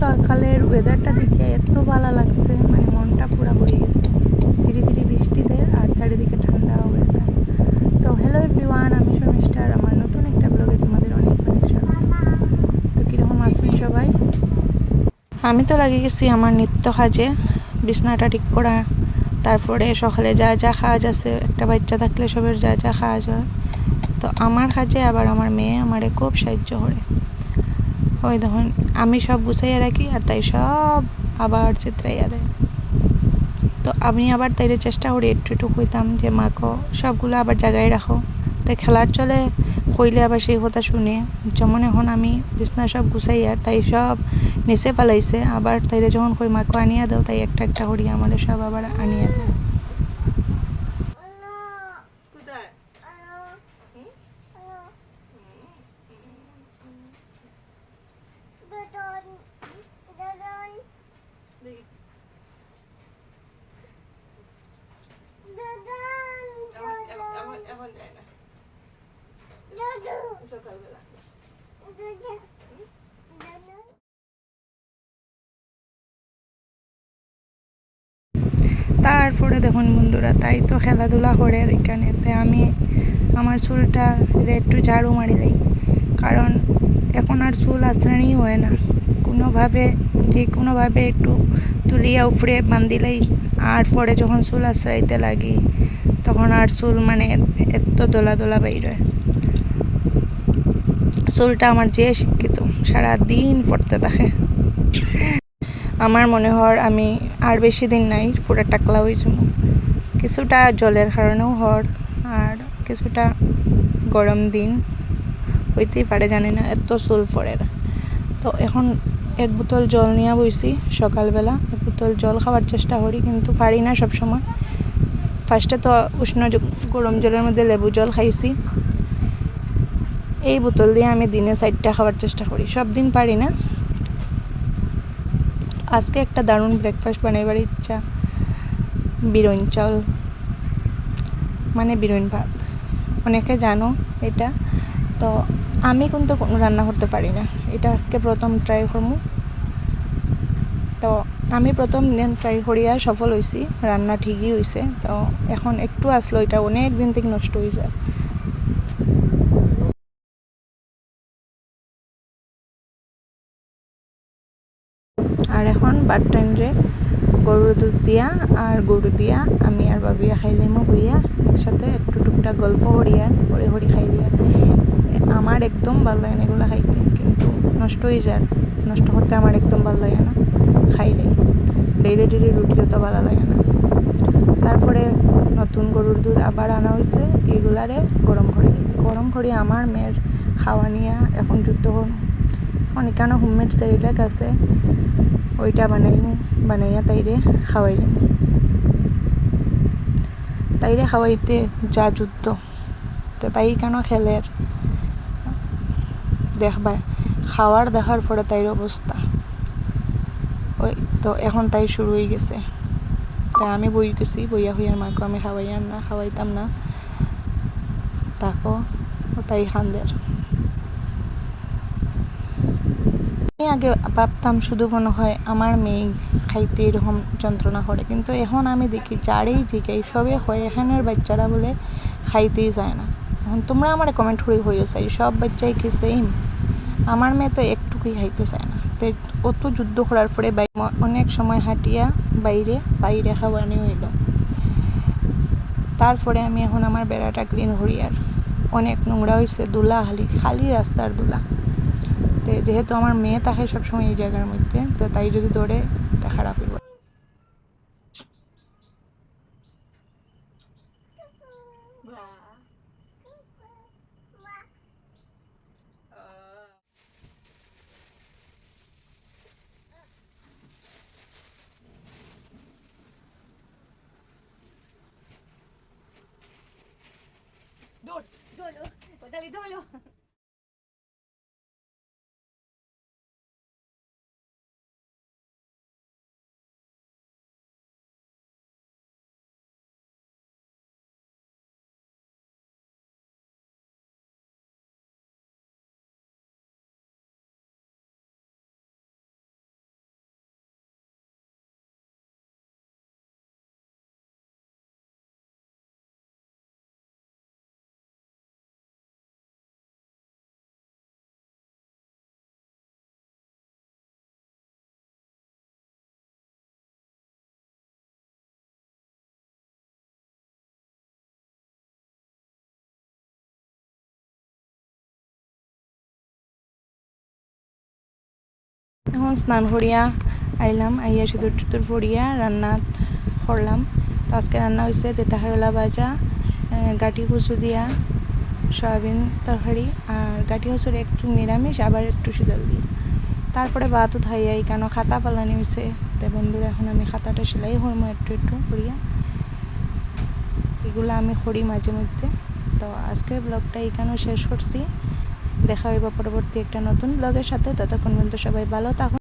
সকালের ওয়েদারটা দেখে এত ভালো লাগছে, মানে মনটা পুরা ভরে গেছে। ঝিরিঝিরি বৃষ্টি দেয় আর চারিদিকে ঠান্ডা ওয়েদার। তো হ্যালো এভরিওয়ান, আমি শর্মিষ্ঠার আমার নতুন একটা ব্লগে তোমাদের অনেক অনেক স্বাগত। তো কীরকম আসুন সবাই? আমি তো লাগিয়ে গেছি আমার নিত্য কাজে, বিছনাটা ঠিক করা, তারপরে সকালে যা যা কাজ আছে, একটা বাচ্চা থাকলে সবের যা যা কাজ হয়। তো আমার কাজে আবার আমার মেয়ে আমারে খুব সাহায্য করে। ওই দেখুন, আমি সব গুছাইয়া রাখি আর তাই সব আবার চিত্রাইয়া দেয়। তো আমি আবার তাইলে চেষ্টা করি একটু একটু কইতাম যে মাকে সবগুলো আবার জায়গায় রাখো। তাই খেলার চলে কইলে আবার সেই কথা শুনে। যেমন এখন আমি বিছনা সব গুছাইয়া তাই সব নিচে ফেলাইছে, আবার তাইলে যখন কই মাকে আনিয়া দাও, তাই একটা একটা করি আমার সব আবার আনিয়া দেয়। তারপরে দেখুন বন্ধুরা, তাই তো খেলাধুলা করে এখানেতে আমি আমার চুলটা একটু ঝাড়ু মারিলেই, কারণ এখন আর চুল আঁচড়ানি হয় না, কোনোভাবে যে কোনোভাবে একটু তুলিয়া উফরে বান্ধিলেই, আর পরে যখন চুল আঁচড়াইতে লাগি তখন আর চুল মানে এত দোলা দোলা বাইর। চুলটা আমার যে শিক্ষিত সারাদিন পড়তে থাকে। আমার মনে হয় আমি আর বেশি দিন নাই পুরো টাকলা হয়ে যাব। কিছুটা জলের কারণেও হর, আর কিছুটা গরম দিন হইতেই পারে, জানি না, এত চুল পড়ে। তো এখন এক বোতল জল নিয়ে বইছি, সকালবেলা এক বোতল জল খাওয়ার চেষ্টা করি, কিন্তু পারি না সবসময়। ফার্স্টে তো গরম জলের মধ্যে লেবু জল খাইছি। এই বোতল দিয়ে আমি দিনে 4টা খাওয়ার চেষ্টা করি, সব দিন পারি না। আজকে একটা দারুণ ব্রেকফাস্ট বানাইবার ইচ্ছা, বিরইন চাউল, মানে বিরইন ভাত। অনেকে জানো এটা, তো আমি কিন্তু কোনো রান্না করতে পারি না, এটা আজকে প্রথম ট্রাই করবো। তো আমি প্রথম দিন ট্রাই করিয়া সফল হয়েছি, রান্না ঠিকই হয়েছে। তো এখন একটু আসলো, এটা অনেক দিন থেকে নষ্ট হয়ে যায়। আর এখন বাট্টানরে গরুর দুধ দিয়া আর গরু দিয়া আমি আর বাবিয়া খাইলেমো বইয়া একসাথে একটু টুকটাক গল্প করিয়া হরি হরি খাইলিয়া। আমার একদম ভালো লাগে না এগুলো খাইতে, কিন্তু নষ্ট হয়ে যায়, নষ্ট করতে আমার একদম ভালো লাগে না খাইলেই। ডেইলি ডেইলি রুটিও তো ভালো লাগে না। তারপরে নতুন গরুর দুধ আবার আনা হয়েছে, এগুলারে গরম করে দিই। গরম করে আমার মেয়ের খাওয়া নিয়ে এখন যুদ্ধ করুন। এখন এখানে হোমমেড সেরিলাক আছে, ওইটা বানাইয়া তাইরে খাওয়াইলাম। তাইরে খাওয়াইতে যা যুদ্ধ, তো তাই কেন খেলের দেখবা, খাওয়ার দেখার পরে তাইর অবস্থা ওই তো। এখন তাই শুরু হয়ে গেছে, তাই আমি বই গেছি, বইয়া হইয়ার মাকে আমি খাওয়াইতাম না তাকো, তাই খান্দের। আমি আগে ভাবতাম শুধু মনে হয় আমার মেয়ে খাইতে এরকম যন্ত্রণা করে, কিন্তু এখন আমি দেখি যারেই জিগাই সবে হয় এখানের বাচ্চারা বলে খাইতেই যায় না। এখন তোমরা আমার কমেন্ট করে হয়ে চাই সব বাচ্চাই কি সেম? আমার মেয়ে তো একটুকুই খাইতে চায় না। তো অত যুদ্ধ করার পরে অনেক সময় হাঁটিয়া বাইরে তাইরে খাওয়ানি হইল। তারপরে আমি এখন আমার বেড়াটা ক্লিন করি, আর অনেক নোংরা হয়েছে, ধুলা খালি রাস্তার ধুলা। তো যেহেতু আমার মেয়ে থাকে সবসময় এই জায়গার মধ্যে, তো তাই যদি দৌড়ে তা খারাপ হইব। Dolo. এখন স্নান করিয়া আইলাম, আইয়া সিঁদুর টিঁদুর পড়িয়া রান্না করলাম। তো আজকে রান্না হয়েছে তেতাহারলা ভাজা, গাটি কচু দিয়া সয়াবিন তরকারি, আর গাটি কচুর একটু নিরামিষ আবার একটু শীতল দিয়ে। তারপরে ভাতও থাইয়া কেন খাতা পালানি হয়েছে। তো বন্ধুরা এখন আমি খাতাটা সেলাই করবো একটু একটু করিয়া, এগুলো আমি করি মাঝে মধ্যে। তো আজকের ব্লগটা এখানেও শেষ করছি, দেখা হইব পরবর্তী একটা নতুন ব্লগের সাথে। ততক্ষণ পর্যন্ত সবাই ভালো থাকুন।